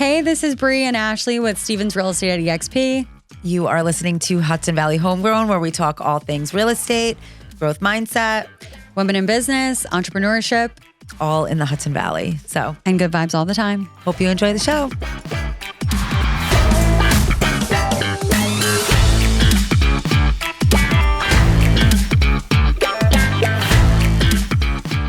Hey, this is Bree and Ashley with Stevens Real Estate at EXP. You are listening to Hudson Valley Homegrown, where we talk all things real estate, growth mindset, Women in business, entrepreneurship, all in the Hudson Valley. So, and good vibes all the time. hope you enjoy the show.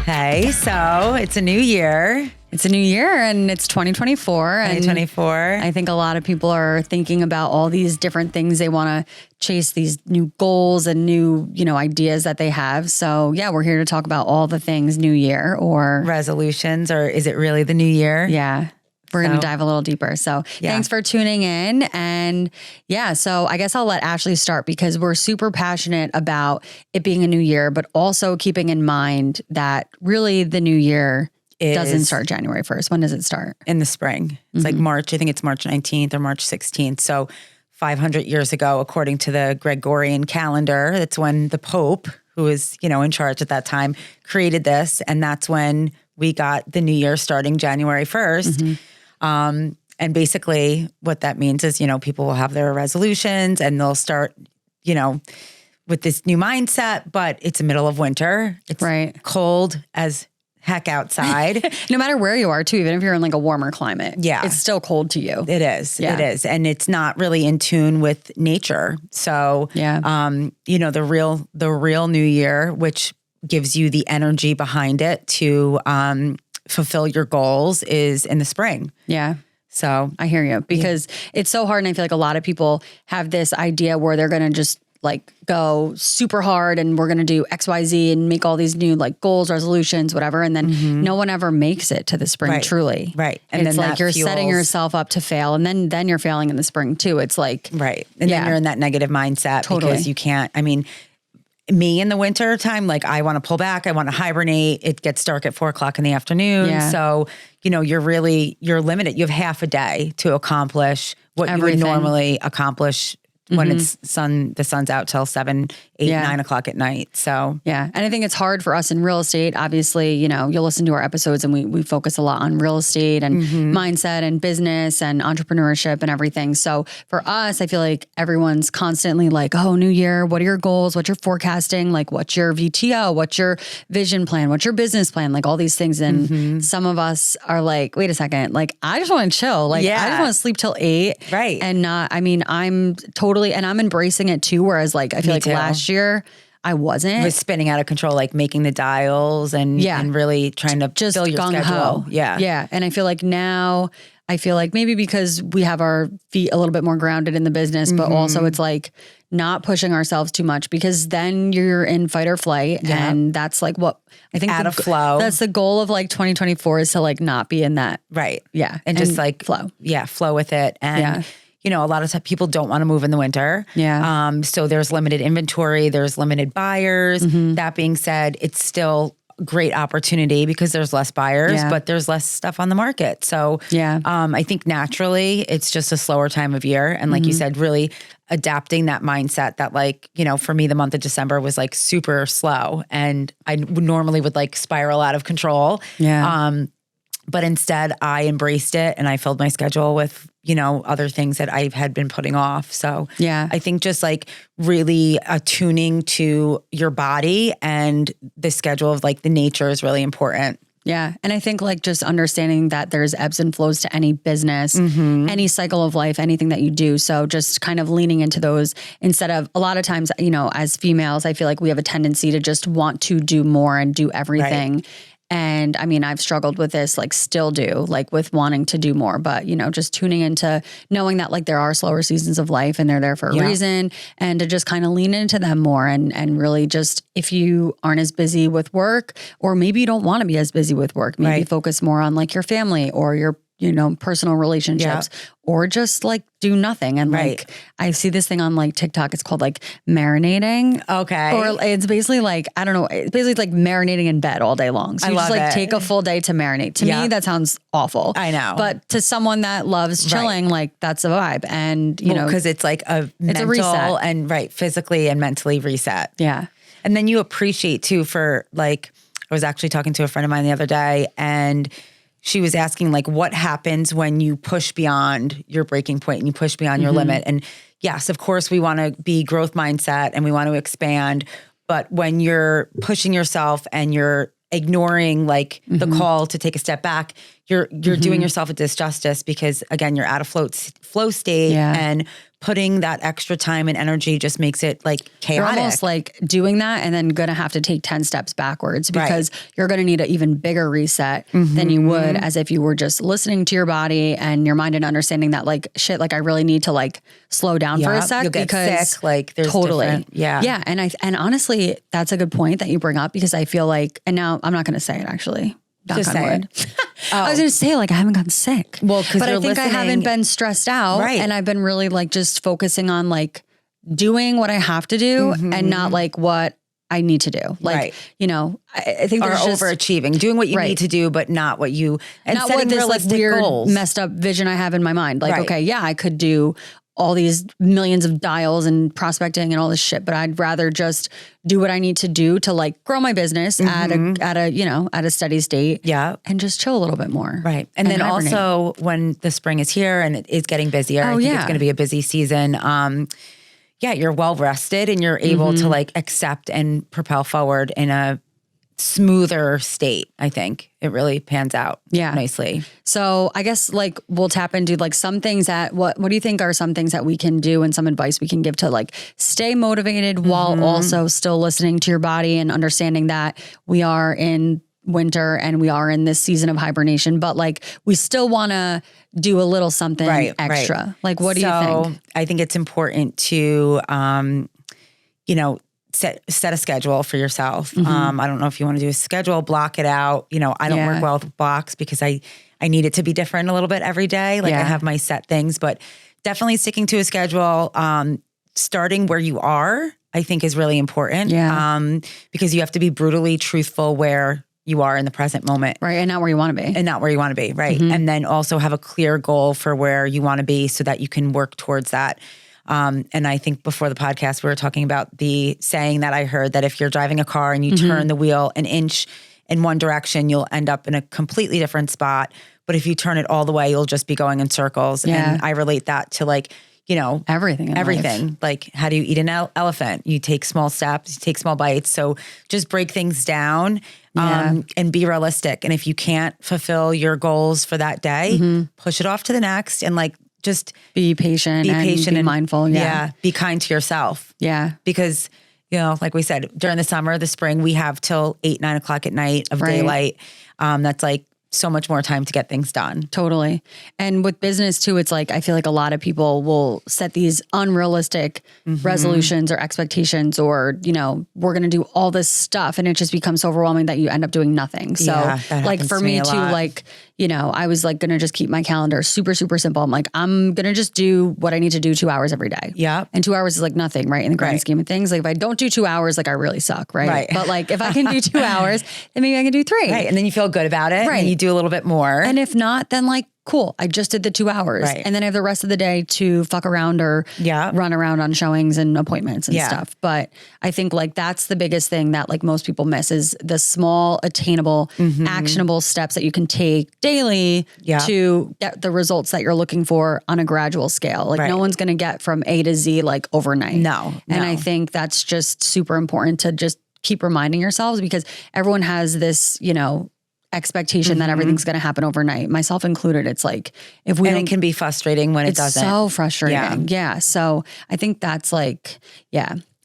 Hey, so it's a new year. It's a new year and it's 2024. 2024. And I think a lot of people are thinking about all these different things. They want to chase these new goals and new, ideas that they have. So yeah, we're here to talk about all the things new year or Resolutions, or is it really the new year? Yeah. We're going to dive a little deeper. So thanks for tuning in. And yeah, so I guess I'll let Ashley start because we're super passionate about it being a new year, but also keeping in mind that really the new year doesn't start January 1st. When does it start? In the spring. It's like March. I think it's March 19th or March 16th. So 500 years ago, according to the Gregorian calendar, that's when the Pope, who was, in charge at that time, created this. And that's when we got the new year starting January 1st. And basically what that means is, people will have their resolutions and they'll start, with this new mindset, but it's the middle of winter. It's cold as heck outside. No matter where you are too, even if you're in like a warmer climate. Yeah. It's still cold to you. It is. Yeah. It is. And it's not really in tune with nature. So, the real new year, which gives you the energy behind it to fulfill your goals, is in the spring. Yeah. So I hear you because it's so hard. And I feel like a lot of people have this idea where they're going to just like go super hard and we're going to do X, Y, Z and make all these new like goals, resolutions, whatever. And then no one ever makes it to the spring truly. Right. And it's like you're setting yourself up to fail. And then you're failing in the spring too. It's like, And then you're in that negative mindset because you can't, me in the winter time, like I want to pull back. I want to hibernate. It gets dark at 4:00 in the afternoon. Yeah. So, you're limited. You have half a day to accomplish what you would normally accomplish when the sun's out till 7, 8, 9 o'clock at night. So yeah. And I think it's hard for us in real estate. Obviously, you'll listen to our episodes and we focus a lot on real estate and mindset and business and entrepreneurship and everything. So for us, I feel like everyone's constantly like, oh, new year, what are your goals? What's your forecasting? Like, what's your VTO? What's your vision plan? What's your business plan? Like all these things. And some of us are like, wait a second, like I just want to chill. Like I just want to sleep till 8. Right. And I'm totally, and I'm embracing it too. Whereas like, I feel like last year I wasn't. It was spinning out of control, like making the dials and really trying to just fill your schedule. Yeah. Yeah. And I feel like now, maybe because we have our feet a little bit more grounded in the business, but also it's like not pushing ourselves too much because then you're in fight or flight. Yeah. And that's like what I think out of flow. That's the goal of like 2024 is to like not be in that. Right. Yeah. And just like flow. Yeah. Flow with it. And a lot of times people don't want to move in the winter. Yeah. So there's limited inventory, there's limited buyers. That being said, it's still a great opportunity because there's less buyers, but there's less stuff on the market. So I think naturally it's just a slower time of year. And like you said, really adapting that mindset that like, for me, the month of December was like super slow and I normally would like spiral out of control. Yeah. But instead I embraced it and I filled my schedule with, other things that I had been putting off. So I think just like really attuning to your body and the schedule of like the nature is really important. Yeah. And I think like just understanding that there's ebbs and flows to any business, any cycle of life, anything that you do. So just kind of leaning into those instead of a lot of times, as females, I feel like we have a tendency to just want to do more and do everything. Right. And I've struggled with this, like still do, like with wanting to do more, but just tuning into knowing that like there are slower seasons of life and they're there for a reason and to just kind of lean into them more and really just, if you aren't as busy with work or maybe you don't want to be as busy with work, maybe focus more on like your family or your personal relationships or just like do nothing. And like, I see this thing on like TikTok, it's called like marinating. Okay. Or it's basically like, I don't know, it's basically like marinating in bed all day long. So you just like take a full day to marinate. To me, that sounds awful. I know. But to someone that loves chilling, like that's a vibe. And because it's like a mental reset. And physically and mentally reset. Yeah. And then you appreciate too for like, I was actually talking to a friend of mine the other day and she was asking like, what happens when you push beyond your breaking point and you push beyond your limit? And yes, of course, we want to be growth mindset and we want to expand. But when you're pushing yourself and you're ignoring like the call to take a step back, you're doing yourself a disjustice, because again, you're out of flow state, and putting that extra time and energy just makes it like chaotic. You're almost like doing that and then going to have to take 10 steps backwards, because you're going to need an even bigger reset than you would as if you were just listening to your body and your mind and understanding that like, shit, like I really need to like slow down for a sec. You'll get because sick, like there's totally. Yeah. And honestly, that's a good point that you bring up, because I feel like, and now I'm not going to say it actually. Just say it. I was going to say like I haven't gotten sick. Well, because but I think I haven't been stressed out, and I've been really like just focusing on like doing what I have to do and not like what I need to do. Like, you know, I think there's just overachieving, doing what you need to do, but not what you, and not setting what this realistic like weird goals. messed up vision I have in my mind. Like, okay, yeah, I could do all these millions of dials and prospecting and all this shit, but I'd rather just do what I need to do to like grow my business at a steady state. Yeah. And just chill a little bit more. Right. And then hibernate. Also when the spring is here and it is getting busier, I think it's going to be a busy season. You're well rested and you're able to like accept and propel forward in a smoother state. I think it really pans out nicely. So I guess like we'll tap into like some things that what do you think are some things that we can do and some advice we can give to like stay motivated while also still listening to your body and understanding that we are in winter and we are in this season of hibernation, but like we still want to do a little something extra. Like what do you think? I think it's important to set a schedule for yourself. I don't know if you want to do a schedule, block it out. You know, I don't work well with blocks because I need it to be different a little bit every day. Like I have my set things, but definitely sticking to a schedule, starting where you are, I think is really important. Because you have to be brutally truthful where you are in the present moment. Right. And not where you want to be. Right. And then also have a clear goal for where you want to be so that you can work towards that. And I think before the podcast, we were talking about the saying that I heard that if you're driving a car and you turn the wheel an inch in one direction, you'll end up in a completely different spot. But if you turn it all the way, you'll just be going in circles. Yeah. And I relate that to like, you know, everything. Like how do you eat an elephant? You take small steps, you take small bites. So just break things down and be realistic. And if you can't fulfill your goals for that day, push it off to the next and like, just be patient and mindful. Yeah. Be kind to yourself. Yeah. Because, you know, like we said, during the summer, the spring, we have till 8, 9 o'clock at night of daylight. That's like so much more time to get things done. Totally. And with business too, it's like, I feel like a lot of people will set these unrealistic resolutions or expectations or, you know, we're going to do all this stuff and it just becomes so overwhelming that you end up doing nothing. So like for me too, like, you know, I was like going to just keep my calendar super, super simple. I'm like, I'm going to just do what I need to do 2 hours every day. Yeah. And 2 hours is like nothing, right? In the grand scheme of things. Like if I don't do 2 hours, like I really suck, right? But like if I can do 2 hours, then maybe I can do 3. Right. And then you feel good about it. Right. And you do a little bit more. And if not, then like, cool, I just did the 2 hours. Right. And then I have the rest of the day to fuck around or run around on showings and appointments and stuff. But I think like that's the biggest thing that like most people miss is the small, attainable, actionable steps that you can take daily to get the results that you're looking for on a gradual scale. Like no one's going to get from A to Z like overnight. No. And I think that's just super important to just keep reminding yourselves because everyone has this, you know, expectation that everything's going to happen overnight, myself included. It's like, if we and it can be frustrating when it doesn't. It's so frustrating. Yeah. So I think that's like,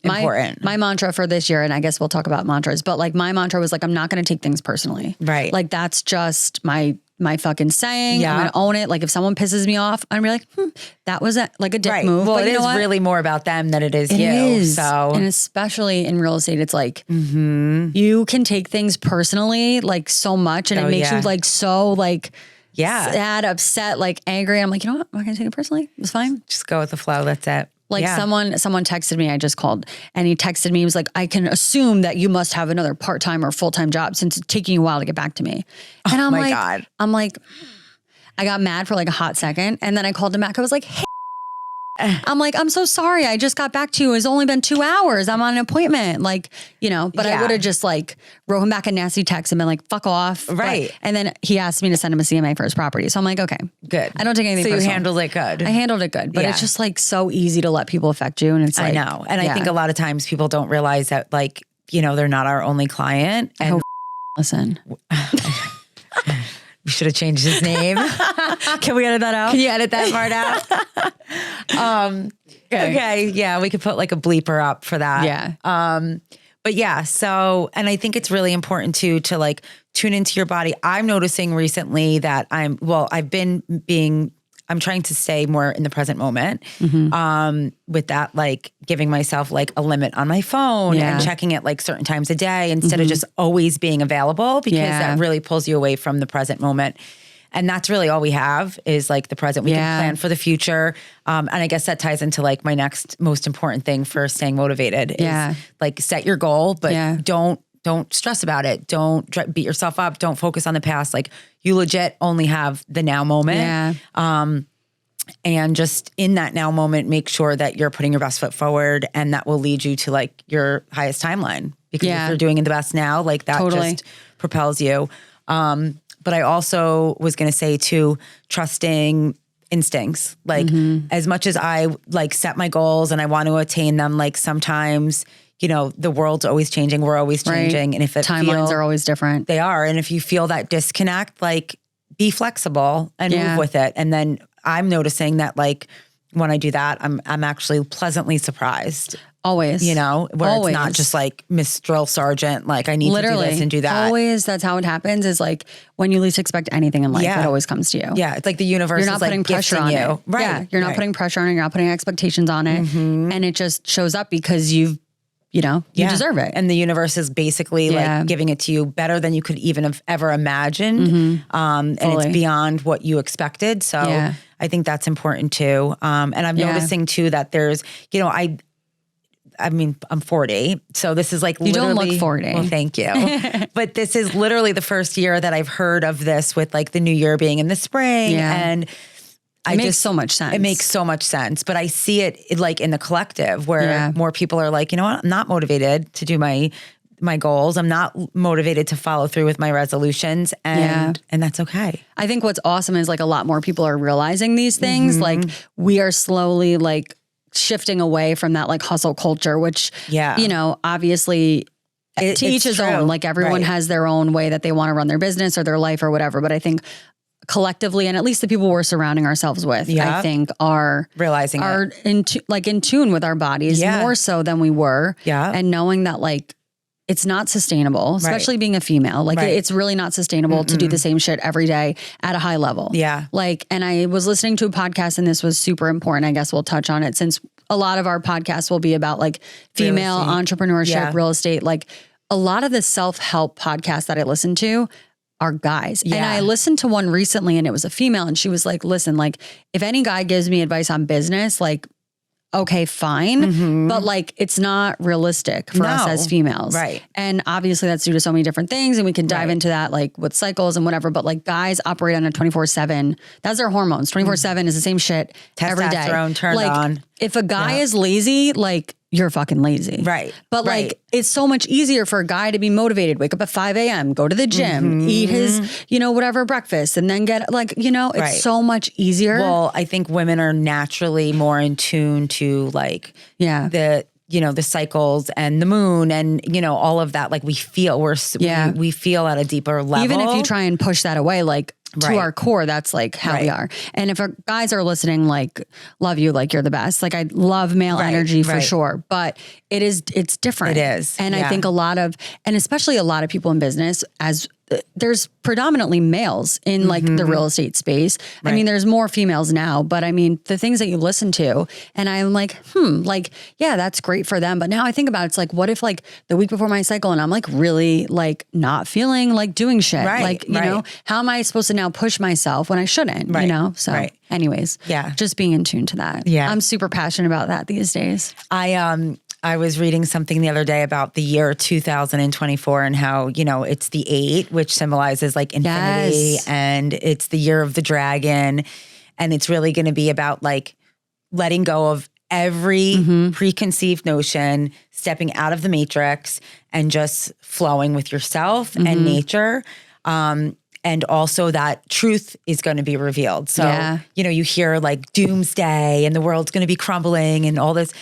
important. My mantra for this year, and I guess we'll talk about mantras, but like my mantra was like, I'm not going to take things personally. Right. Like that's just my fucking saying. I'm going to own it. Like if someone pisses me off, I'm gonna be like, that was like a dick move. Well, but it is really more about them than it is you. Is. So, and especially in real estate, it's like you can take things personally like so much, and it makes you like so like sad, upset, like angry. I'm like, you know what? I'm not gonna take it personally. It's fine. Just go with the flow. That's it. Like someone texted me, I just called, and he texted me, he was like, I can assume that you must have another part-time or full-time job since it's taking you a while to get back to me. And I'm like, God. I'm like, I got mad for like a hot second. And then I called him back. I was like, hey, I'm like, I'm so sorry. I just got back to you. It's only been 2 hours. I'm on an appointment. Like, but I would have just like wrote him back a nasty text and been like, fuck off. Right. And then he asked me to send him a CMA for his property. So I'm like, okay, good. I don't take anything So personal. you handled it good. I handled it good, but it's just like so easy to let people affect you. And it's like, I know. And I think a lot of times people don't realize that like, they're not our only client. And listen, we should have changed his name. can we edit that out? Can you edit that part out? Okay. Yeah. We could put like a bleeper up for that. Yeah. But yeah, so, and I think it's really important to like tune into your body. I'm noticing recently that I'm trying to stay more in the present moment. With that, like giving myself like a limit on my phone and checking it like certain times a day instead of just always being available, because that really pulls you away from the present moment. And that's really all we have is like the present. We can plan for the future. And I guess that ties into like my next most important thing for staying motivated is like set your goal, but don't stress about it. Don't beat yourself up. Don't focus on the past. Like you legit only have the now moment. Yeah. And just in that now moment, make sure that you're putting your best foot forward, and that will lead you to like your highest timeline. Because if you're doing the best now, like that just propels you. But I also was going to say too, trusting instincts. Like as much as I like set my goals and I want to attain them, like sometimes, the world's always changing. We're always changing. And if timelines are always different, they are. And if you feel that disconnect, like be flexible and move with it. And then I'm noticing that like when I do that, I'm actually pleasantly surprised. Always. Where it's not just like Miss Drill Sergeant, like I need to do this and do that. Always. That's how it happens, is like when you least expect anything in life, it always comes to you. Yeah. It's like the universe you're not is like putting pressure on you. it. Right. Yeah. You're not putting pressure on it. You're not putting expectations on it. And it just shows up because you deserve it. And the universe is basically like giving it to you better than you could even have ever imagined. And it's beyond what you expected. So I think that's important too. And I'm noticing too that there's, I'm 40. So this is like you don't look 40. Well, thank you. But this is literally the first year that I've heard of this with like the new year being in the spring. And it makes so much sense. It makes so much sense. But I see it like in the collective where more people are like, you know what? I'm not motivated to do my goals. I'm not motivated to follow through with my resolutions. And that's okay. I think what's awesome is like a lot more people are realizing these things. Like we are slowly like shifting away from that like hustle culture, which, obviously to each his own. Like everyone has their own way that they want to run their business or their life or whatever. But I think collectively, and at least the people we're surrounding ourselves with, I think are realizing in tune with our bodies more so than we were. Yeah. And knowing that like it's not sustainable, especially being a female. Like it's really not sustainable to do the same shit every day at a high level. Yeah. Like, and I was listening to a podcast and this was super important. I guess we'll touch on it since a lot of our podcasts will be about like female entrepreneurship, real estate. Like a lot of the self-help podcasts that I listen to are guys. Yeah. And I listened to one recently and it was a female and she was like, listen, like if any guy gives me advice on business, like, okay, fine. But like, it's not realistic for us as females. Right. And obviously that's due to so many different things. And we can dive into that like with cycles and whatever, but like guys operate on a 24/7. That's their hormones. 24/7 is the same shit every day. Testosterone turned like, on. If a guy is lazy, like you're fucking lazy. Right. But like, it's so much easier for a guy to be motivated, wake up at 5 a.m., go to the gym, eat his, whatever breakfast, and then get like, it's so much easier. Well, I think women are naturally more in tune to like, the cycles and the moon and, all of that. Like we feel, we feel at a deeper level. Even if you try and push that away, like, to our core, that's like how we are. And if our guys are listening, like, love you, like you're the best. Like I love male energy for sure, but it's different. It is. And I think and especially a lot of people in business there's predominantly males in like the real estate space. I mean, there's more females now, but I mean, the things that you listen to and I'm like, that's great for them. But now I think about it, it's like, what if like the week before my cycle and I'm like really like not feeling like doing shit. Like, you know, how am I supposed to now push myself when I shouldn't, So anyways, just being in tune to that. Yeah. I'm super passionate about that these days. I was reading something the other day about the year 2024 and how, it's the 8, which symbolizes like infinity and it's the year of the dragon. And it's really going to be about like letting go of every preconceived notion, stepping out of the matrix and just flowing with yourself and nature. And also that truth is going to be revealed. So, you hear like doomsday and the world's going to be crumbling and all this.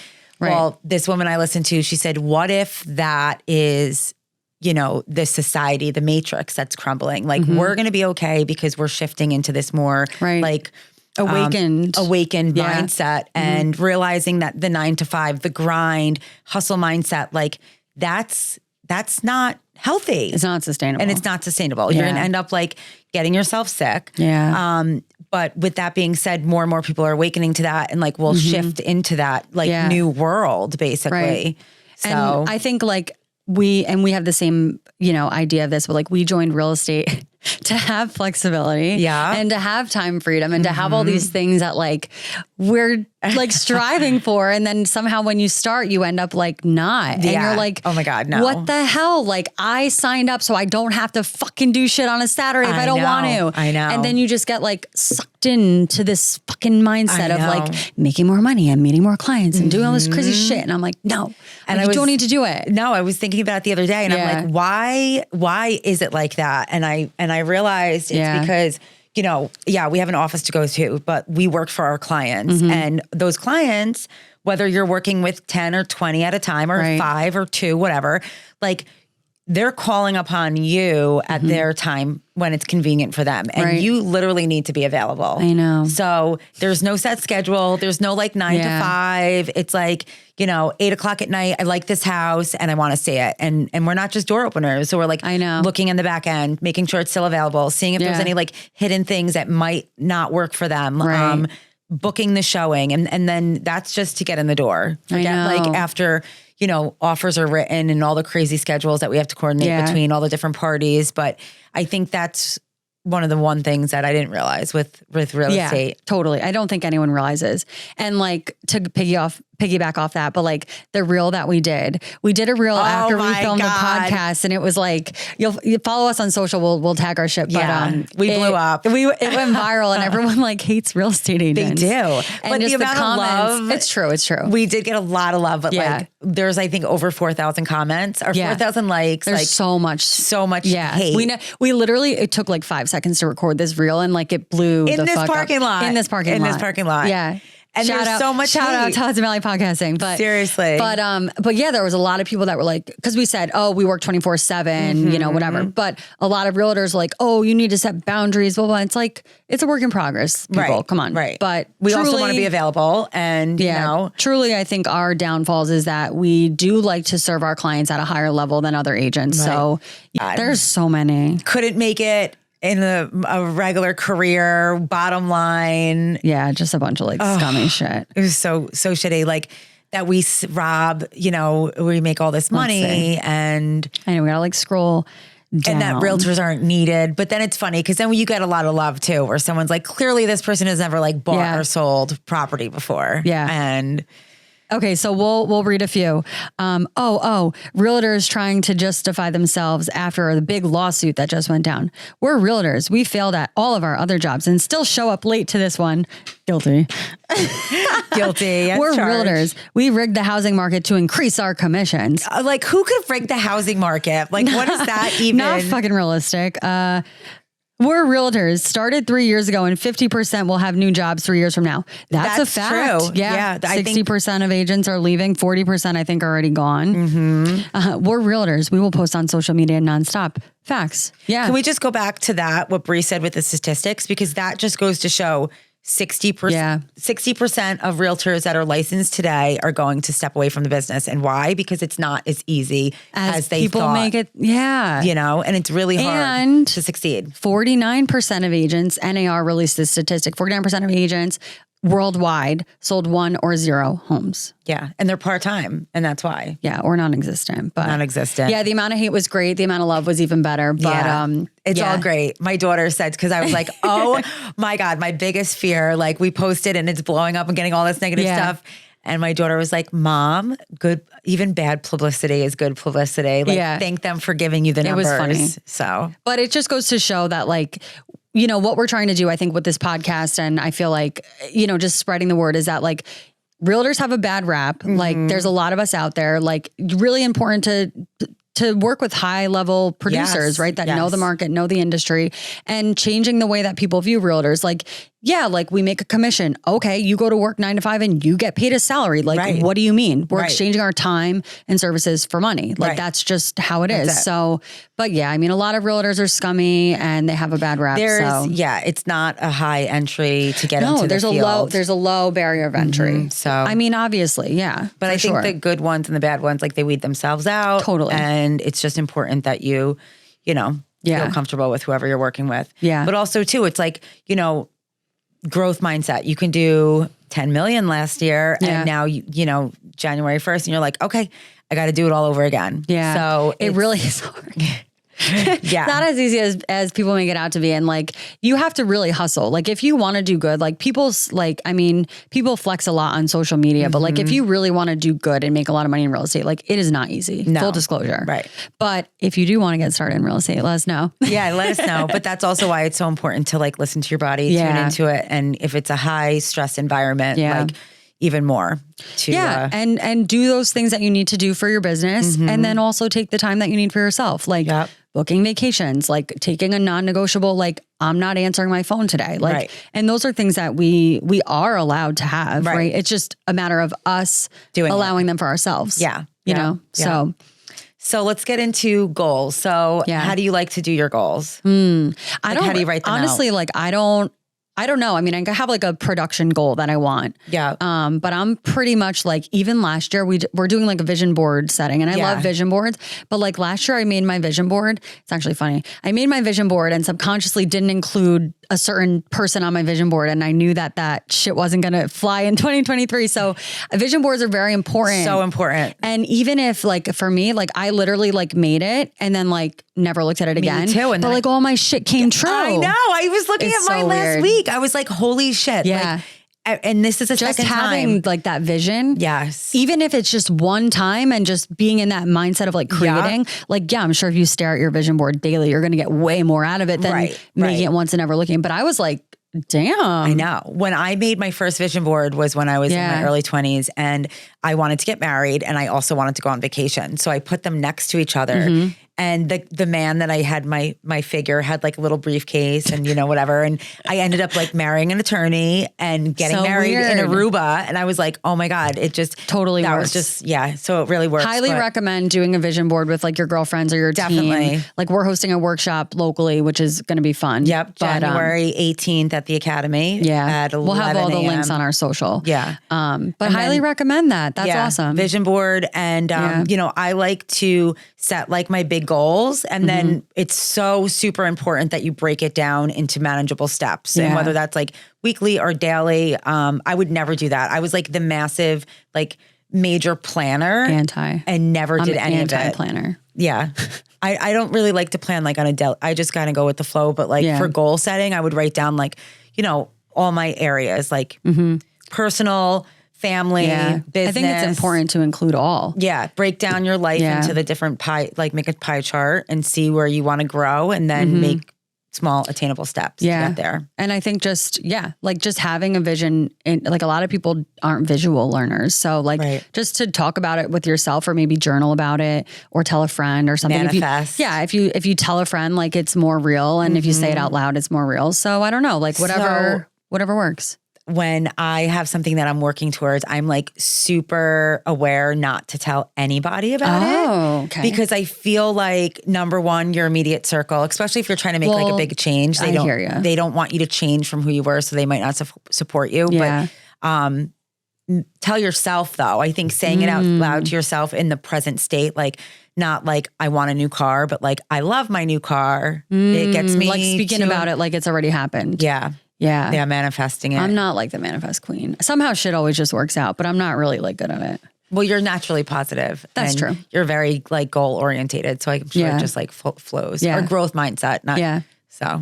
Right. Well, this woman I listened to, she said, what if that is, the society, the matrix that's crumbling? Like we're going to be okay because we're shifting into this more like awakened mindset and realizing that the 9 to 5, the grind, hustle mindset, like that's not healthy. It's not sustainable. And it's not sustainable. You're going to end up like getting yourself sick. Yeah. But with that being said, more and more people are awakening to that and like we'll shift into that like new world basically. Right. So and I think like we have the same, idea of this, but like we joined real estate to have flexibility and to have time freedom and to have all these things that like we're like striving for. And then somehow when you start, you end up like not. And you're like, oh my God, no. What the hell? Like I signed up so I don't have to fucking do shit on a Saturday if I don't want to. I know. And then you just get like sucked into this fucking mindset of like making more money and meeting more clients and doing all this crazy shit. And I'm like, no, and you don't need to do it. No, I was thinking about it the other day and I'm like, why is it like that? And I realized it's because, we have an office to go to, but we work for our clients and those clients, whether you're working with 10 or 20 at a time or 5 or 2, whatever, like they're calling upon you at their time when it's convenient for them. And you literally need to be available. I know. So there's no set schedule. There's no like 9 to 5. It's like, 8:00 at night. I like this house and I want to see it. And we're not just door openers. So we're like looking in the back end, making sure it's still available, seeing if there's any like hidden things that might not work for them. Booking the showing. And then that's just to get in the door. Forget like after, offers are written and all the crazy schedules that we have to coordinate between all the different parties. But I think that's one of the things that I didn't realize with real estate. Totally. I don't think anyone realizes. And like to piggyback off that, but like the reel that we did a reel after we filmed the podcast and it was like, you follow us on social, we'll tag our shit. But we blew up. It went viral and everyone like hates real estate agents. They do. And but the amount of love. It's true. We did get a lot of love, but like there's I think over 4,000 comments or 4,000 likes. There's like so much hate. We literally, it took like 5 seconds to record this reel and like it blew in the this fuck parking up. lot. In this parking lot. Yeah. And shout there's out, so much shout hate. out to Hudson Valley Podcasting. But seriously. But yeah, there was a lot of people that were like, because we said, oh, we work 24/7, whatever. But a lot of realtors like, oh, you need to set boundaries, blah, blah. It's like, it's a work in progress, people. Come on. Right. But we also want to be available. And, truly, I think our downfalls is that we do like to serve our clients at a higher level than other agents. Right. So there's so many. Couldn't make it in a regular career, bottom line. Yeah, just a bunch of like scummy shit. It was so shitty. Like that we rob, we make all this money and I know we gotta like scroll down. And that realtors aren't needed. But then it's funny because then you get a lot of love too, where someone's like, clearly this person has never like bought or sold property before. Yeah. And okay, so we'll read a few. Realtors trying to justify themselves after the big lawsuit that just went down. We're realtors. We failed at all of our other jobs and still show up late to this one. Guilty. Guilty. We're realtors. We rigged the housing market to increase our commissions. Like who could have rigged the housing market? Like what is that even? Not fucking realistic. We're realtors, started 3 years ago, and 50% will have new jobs 3 years from now. That's a fact. True. Yeah. 60% of agents are leaving. 40% I think are already gone. We're realtors. We will post on social media nonstop. Facts. Yeah. Can we just go back to that, what Bree said with the statistics? Because that just goes to show 60% of realtors that are licensed today are going to step away from the business. And why? Because it's not as easy as they people thought. Make it. Yeah. And it's really hard to succeed. 49% of agents, NAR released this statistic, 49% of agents worldwide sold 1 or 0 homes. Yeah. And they're part-time. And that's why. Yeah. Or non-existent. But non-existent. Yeah. The amount of hate was great. The amount of love was even better. But it's all great. My daughter said, because I was like, oh my God, my biggest fear, like we posted and it's blowing up and getting all this negative stuff. And my daughter was like, Mom, even bad publicity is good publicity. Like thank them for giving you the numbers. It was funny. So, but it just goes to show that like, what we're trying to do, I think, with this podcast, and I feel like, just spreading the word is that like, realtors have a bad rap. Like there's a lot of us out there, like really important to work with high level producers, right? That know the market, know the industry, and changing the way that people view realtors. Like, yeah, like we make a commission. Okay. You go to work 9 to 5 and you get paid a salary. Like, what do you mean? We're exchanging our time and services for money. Like that's just how it is. So, but yeah, I mean, a lot of realtors are scummy and they have a bad rap. It's not a high entry to get into the field. There's a low barrier of entry. So, I mean, obviously, yeah. But I think the good ones and the bad ones, like they weed themselves out. Totally. And it's just important that you know, feel comfortable with whoever you're working with. Yeah. But also too, it's like, you know, growth mindset. You can do 10 million last year and now, you know, January 1st and you're like, okay, I got to do it all over again. Yeah. So it really is hard. It's not as easy as people make it out to be. And like, you have to really hustle. Like if you want to do good, like people flex a lot on social media, but like if you really want to do good and make a lot of money in real estate, like it is not easy. Full disclosure. Right. But if you do want to get started in real estate, let us know. Yeah, let us know. But that's also why it's so important to like listen to your body, tune into it. And if it's a high stress environment, like even more to and do those things that you need to do for your business, and then also take the time that you need for yourself, like booking vacations, like taking a non-negotiable, like I'm not answering my phone today, like and those are things that we are allowed to have, right? It's just a matter of us allowing them for ourselves. You know. So let's get into goals. So how do you like to do your goals? How do you write them honestly out? Like I don't know. I mean, I have like a production goal that I want. Yeah. But I'm pretty much like, even last year we're doing like a vision board setting, and I love vision boards, but like last year I made my vision board. It's actually funny. I made my vision board and subconsciously didn't include a certain person on my vision board. And I knew that shit wasn't going to fly in 2023. So vision boards are very important. So important. And even if like, for me, like I literally like made it and then like never looked at it again. Me too. And but like all my shit came true. I know. I was looking at mine last week. I was like, holy shit. Yeah. Like, and this is a just second having time. like that vision. Yes. Even if it's just one time and just being in that mindset of like creating, like, I'm sure if you stare at your vision board daily, you're going to get way more out of it than making it once and never looking. But I was like, damn. I know. When I made my first vision board was when I was in my early 20s, and I wanted to get married and I also wanted to go on vacation. So I put them next to each other. And the man that I had my figure had like a little briefcase and, you know, whatever. And I ended up like marrying an attorney and getting married in Aruba. And I was like, oh my God, it just totally that works. was just, so it really works. Highly recommend doing a vision board with like your girlfriends or your team. Like we're hosting a workshop locally, which is going to be fun. Yep. January 18th at the Academy. At 11 we'll have all the a.m. links on our social. Yeah. But highly recommend that. That's awesome. Vision board. And, you know, I like to set like my big goals, and then it's so super important that you break it down into manageable steps. And whether that's like weekly or daily, I would never do that. I was like the massive, like major planner and never did any of it. Anti-planner. Yeah. I don't really like to plan like on a daily. I just kind of go with the flow. But like for goal setting, I would write down like, you know, all my areas, like personal, family, business. I think it's important to include all. Yeah. Break down your life into the different pie, like make a pie chart and see where you want to grow, and then make small attainable steps to get there. And I think just having a vision, like a lot of people aren't visual learners. So like just to talk about it with yourself, or maybe journal about it or tell a friend or something. Manifest. If you tell a friend, like it's more real. And if you say it out loud, it's more real. So I don't know, like whatever works. When I have something that I'm working towards, I'm like super aware not to tell anybody about it. Okay. Because I feel like, number one, your immediate circle, especially if you're trying to make like a big change, they don't want you to change from who you were, so they might not support you. Yeah. But tell yourself though. I think saying it out loud to yourself in the present state, like not like I want a new car, but like I love my new car. It gets me like speaking about it like it's already happened. Yeah, manifesting it. I'm not like the manifest queen. Somehow shit always just works out, but I'm not really like good at it. Well, you're naturally positive. That's true. You're very like goal orientated. So I'm sure it just like flows. Or growth mindset. So.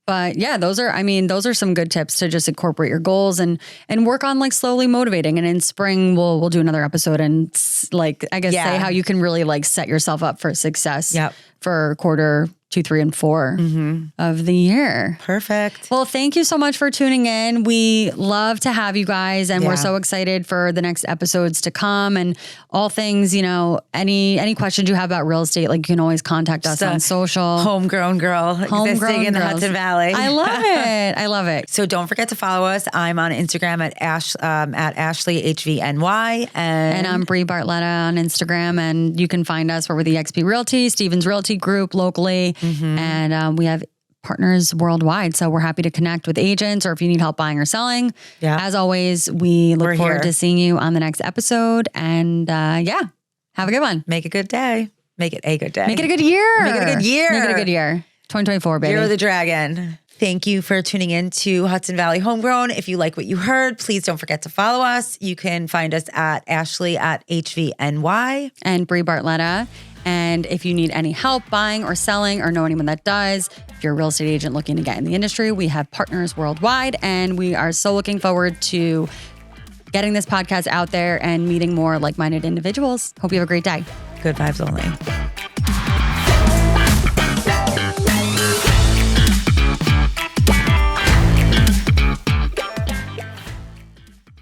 But yeah, those are some good tips to just incorporate your goals and work on like slowly motivating. And in spring, we'll do another episode and like, I guess say how you can really like set yourself up for success for quarter 2, 3, and 4 of the year. Perfect. Well, thank you so much for tuning in. We love to have you guys, and we're so excited for the next episodes to come and all things, any questions you have about real estate, like you can always contact us on social. Homegrown girl existing in the Hudson Valley. I love it. I love it. So don't forget to follow us. I'm on Instagram at Ashley HVNY. And I'm Bri Bartletta on Instagram, and you can find us. We're with eXp Realty, Stevens Realty Group locally. And we have partners worldwide. So we're happy to connect with agents, or if you need help buying or selling. Yeah. As always, we look forward to seeing you on the next episode. And have a good one. Make a good day. Make it a good day. Make it a good year. Make it a good year. Make it a good year. 2024, baby. Year of the Dragon. Thank you for tuning in to Hudson Valley Homegrown. If you like what you heard, please don't forget to follow us. You can find us at Ashley at HVNY. And Bri Bartletta. And if you need any help buying or selling or know anyone that does, if you're a real estate agent looking to get in the industry, we have partners worldwide. And we are so looking forward to getting this podcast out there and meeting more like-minded individuals. Hope you have a great day. Good vibes only.